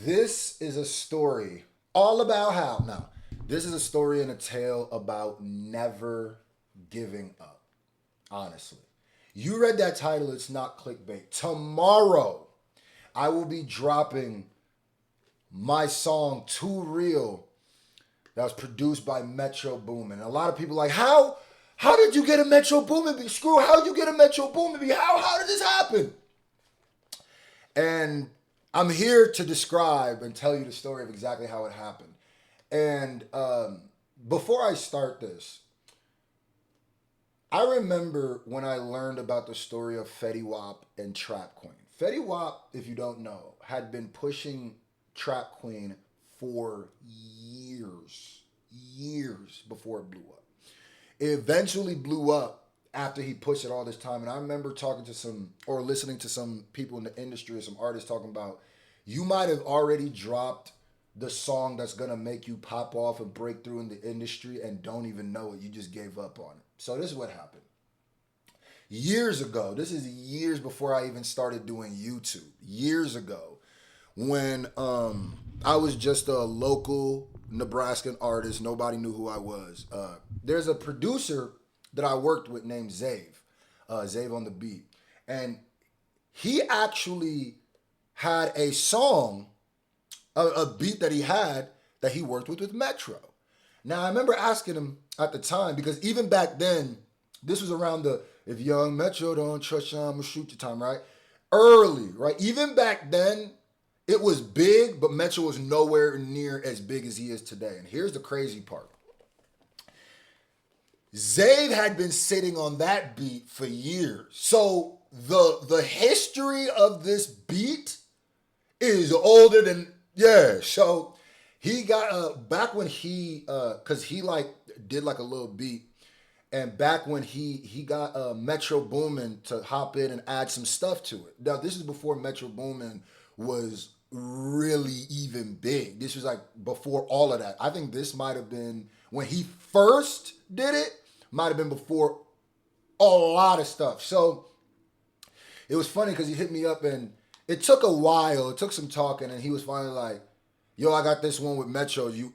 This is a story all about how. Now, this is a story and a tale about never giving up, honestly. You read that title, it's not clickbait. Tomorrow, I will be dropping my song Too Real that was produced by Metro Boomin. A lot of people are like, how did you get a Metro Boomin beat? Screw, how did you get a Metro Boomin beat? How did this happen? And I'm here to describe and tell you the story of exactly how it happened. And before I start this, I remember when I learned about the story of Fetty Wap and Trap Queen. Fetty Wap, if you don't know, had been pushing Trap Queen for years before it blew up. It eventually blew up after he pushed it all this time. And I remember talking to some, or listening to some people in the industry or some artists talking about, you might have already dropped the song that's gonna make you pop off and break through in the industry and don't even know it. You just gave up on it. So this is what happened. Years ago, this is years before I even started doing YouTube. Years ago, when I was just a local Nebraskan artist, nobody knew who I was. There's a producer that I worked with named Zave, Zave on the beat, and he actually had a song, a beat that he had that he worked with Metro. Now I remember asking him at the time, because even back then, this was around the if young Metro don't trust you, I'ma shoot your time, right? Early, right? Even back then, it was big, but Metro was nowhere near as big as he is today. And here's the crazy part. Zayd had been sitting on that beat for years. So the history of this beat is older than, yeah. So he got, back when he, cause he like did like a little beat, and back when he got Metro Boomin to hop in and add some stuff to it. Now this is before Metro Boomin was really even big. This was like before all of that. I think this might have been when he first did it, might have been before a lot of stuff. So it was funny because he hit me up and it took a while. It took some talking, and he was finally like, yo, I got this one with Metro. You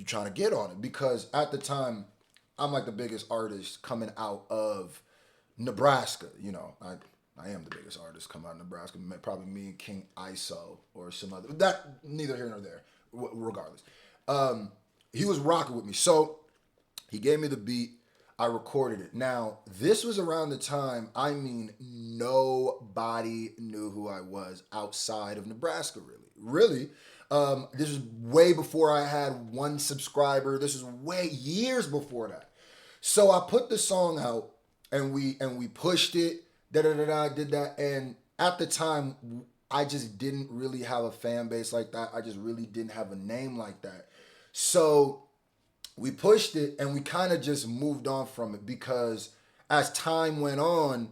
trying to get on it? Because at the time, I'm like the biggest artist coming out of Nebraska. You know, I am the biggest artist coming out of Nebraska. Probably me and King ISO or some other. That neither here nor there. Regardless, he was rocking with me. So he gave me the beat. I recorded it. Now this was around the time. I mean, nobody knew who I was outside of Nebraska. Really. This was way before I had one subscriber. This was way years before that. So I put the song out and we pushed it. Did that. And at the time, I just didn't really have a fan base like that. I just really didn't have a name like that. So we pushed it and we kind of just moved on from it, because as time went on,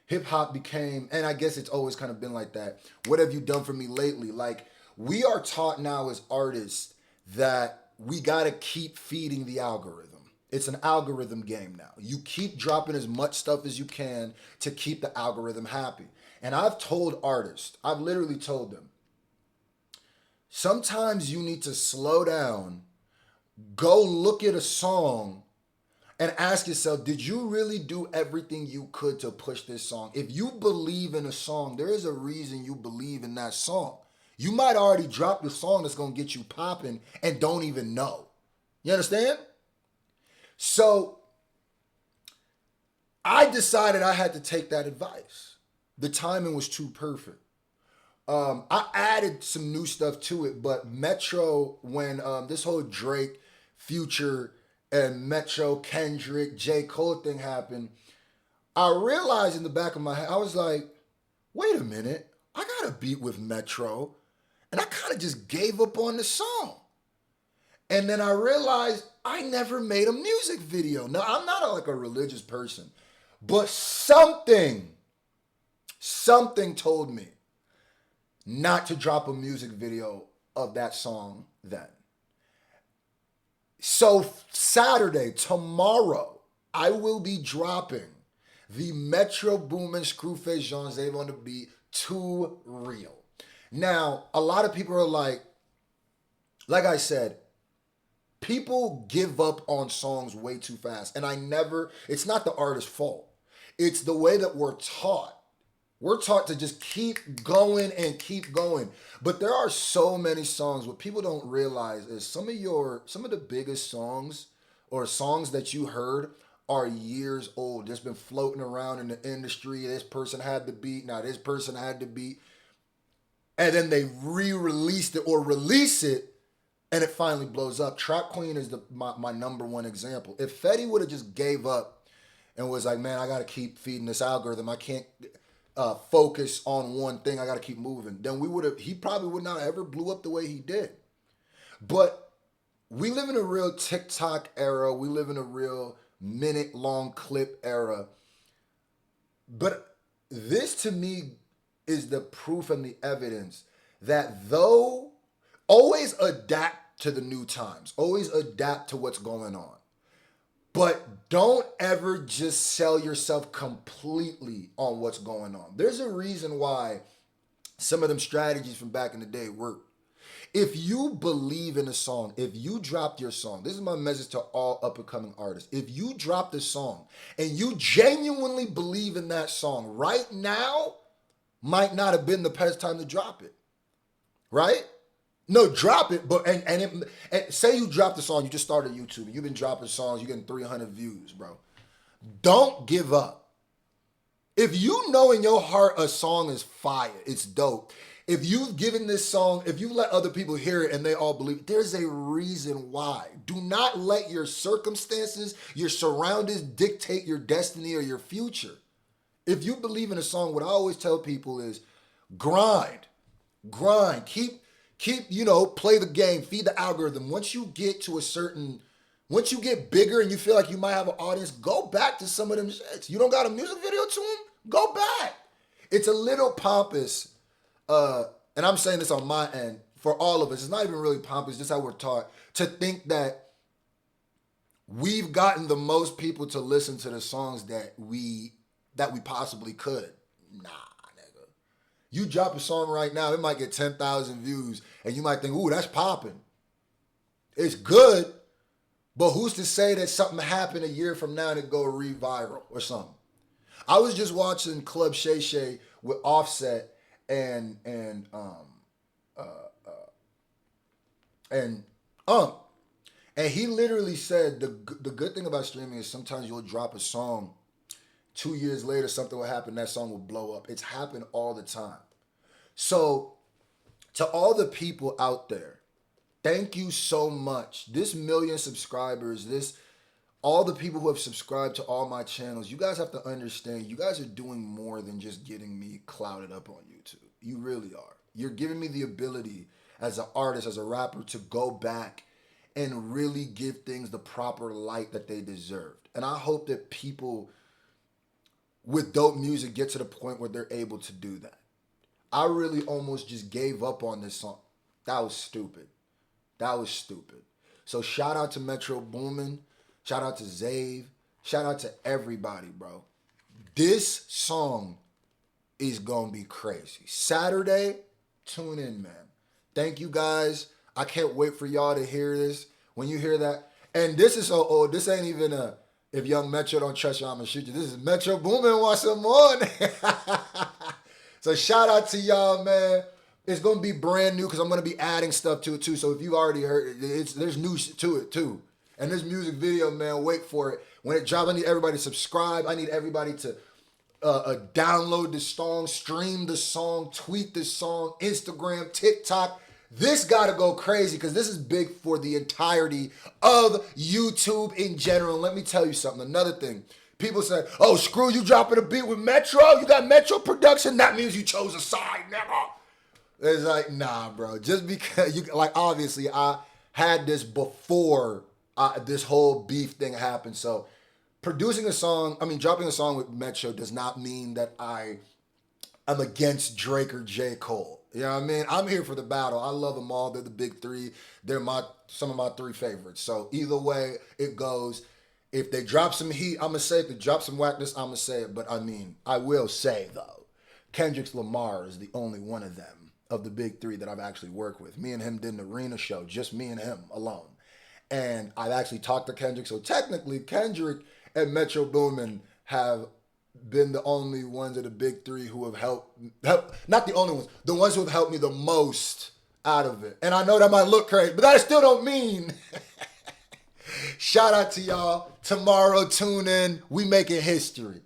hip hop became, and I guess it's always kind of been like that. What have you done for me lately? Like, we are taught now as artists that we got to keep feeding the algorithm. It's an algorithm game now. You keep dropping as much stuff as you can to keep the algorithm happy. And I've told artists, I've literally told them, sometimes you need to slow down, go look at a song, and ask yourself, did you really do everything you could to push this song? If you believe in a song, there is a reason you believe in that song. You might already drop the song that's going to get you popping and don't even know. You understand? So I decided I had to take that advice. The timing was too perfect. I added some new stuff to it, but Metro, when this whole Drake, Future, and Metro, Kendrick, J. Cole thing happened, I realized in the back of my head, I was like, wait a minute, I got a beat with Metro, and I kind of just gave up on the song. And then I realized I never made a music video. Now, I'm not like a religious person, but something told me not to drop a music video of that song then. So Saturday, tomorrow, I will be dropping the Metro Boomin Scru Face Jean on the beat, Too Real. Now, a lot of people are like, like I said, people give up on songs way too fast. And it's not the artist's fault. It's the way that we're taught. We're taught to just keep going and keep going. But there are so many songs. What people don't realize is some of the biggest songs or songs that you heard are years old. Just been floating around in the industry. This person had the beat. Now this person had the beat. And then they re-released it or release it, and it finally blows up. Trap Queen is my number one example. If Fetty would have just gave up and was like, man, I got to keep feeding this algorithm. I can't focus on one thing. I got to keep moving. Then he probably would not have ever blew up the way he did. But we live in a real TikTok era. We live in a real minute-long clip era. But this, to me, is the proof and the evidence that though always adapt to the new times, always adapt to what's going on. But don't ever just sell yourself completely on what's going on. There's a reason why some of them strategies from back in the day work. If you believe in a song, if you dropped your song, this is my message to all up-and-coming artists. If you dropped a song and you genuinely believe in that song, right now might not have been the best time to drop it. Right? No, drop it, but and say you dropped a song, you just started YouTube, and you've been dropping songs, you're getting 300 views, bro. Don't give up. If you know in your heart a song is fire, it's dope. If you've given this song, if you let other people hear it and they all believe it, there's a reason why. Do not let your circumstances, your surroundings dictate your destiny or your future. If you believe in a song, what I always tell people is grind, keep, play the game, feed the algorithm. Once you get bigger and you feel like you might have an audience, go back to some of them shits. You don't got a music video to them? Go back. It's a little pompous, and I'm saying this on my end, for all of us. It's not even really pompous, just how we're taught to think that we've gotten the most people to listen to the songs that we possibly could. Nah, nigga. You drop a song right now, it might get 10,000 views, and you might think, ooh, that's popping. It's good, but who's to say that something happened a year from now and it go re-viral or something? I was just watching Club Shay Shay with Offset and he literally said the good thing about streaming is sometimes you'll drop a song 2 years later, something will happen, that song will blow up. It's happened all the time. So, to all the people out there, thank you so much. This 1 million subscribers, all the people who have subscribed to all my channels, you guys have to understand, you guys are doing more than just getting me clouded up on YouTube. You really are. You're giving me the ability as an artist, as a rapper, to go back and really give things the proper light that they deserved. And I hope that people with dope music get to the point where they're able to do that. I really almost just gave up on this song. That was stupid. So shout out to Metro Boomin. Shout out to Zave. Shout out to everybody, bro. This song is going to be crazy. Saturday, tune in, man. Thank you, guys. I can't wait for y'all to hear this. When you hear that, and this is so old. This ain't even if Young Metro don't trust you, I'm going to shoot you. This is Metro Boomin want some more. So shout out to y'all, man. It's going to be brand new because I'm going to be adding stuff to it, too. So if you already heard it, there's new to it, too. And this music video, man, wait for it. When it drops, I need everybody to subscribe. I need everybody to download the song, stream the song, tweet the song, Instagram, TikTok. This got to go crazy because this is big for the entirety of YouTube in general. And let me tell you something. Another thing. People say, oh, Screw, you dropping a beat with Metro? You got Metro production? That means you chose a side, nigga. It's like, nah, bro. Just because, obviously, I had this before this whole beef thing happened. So dropping a song with Metro does not mean that I'm against Drake or J. Cole. You know what I mean? I'm here for the battle. I love them all. They're the big three. They're some of my three favorites. So either way it goes, if they drop some heat, I'm going to say it. If they drop some whackness, I'm going to say it. But I will say, though, Kendrick Lamar is the only one of them of the big three that I've actually worked with. Me and him did an arena show, just me and him alone. And I've actually talked to Kendrick. So technically, Kendrick and Metro Boomin have been the only ones of the big three who have helped, not the only ones, the ones who have helped me the most out of it. And I know that might look crazy, but that still don't mean. Shout out to y'all. Tomorrow, tune in. We making history.